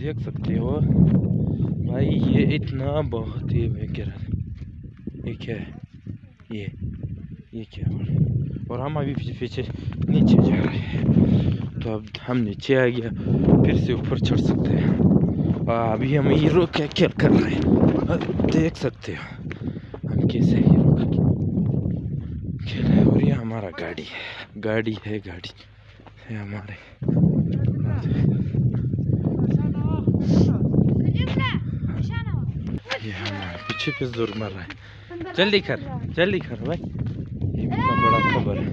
देख सकते हो भाई, ये इतना बहुत ही गिरा। ये क्या है? ये क्या है? और हम अभी पीछे नीचे जा रहे हैं। तो अब हम नीचे आ गया, फिर से ऊपर चढ़ सकते हैं। अभी हम हीरो क्या कर रहे हैं देख सकते हो हम कैसे हीरो का खेल रहे हैं। और ये हमारा गाड़ी है हमारे। ये हमारे पीछे पे जोर मार रहा है। जल्दी कर भाई, ये कितना बड़ा खबर है।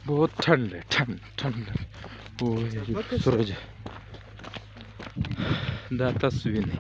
बहुत ठंड है, ठंड। वो सूरज दाता सुई नहीं।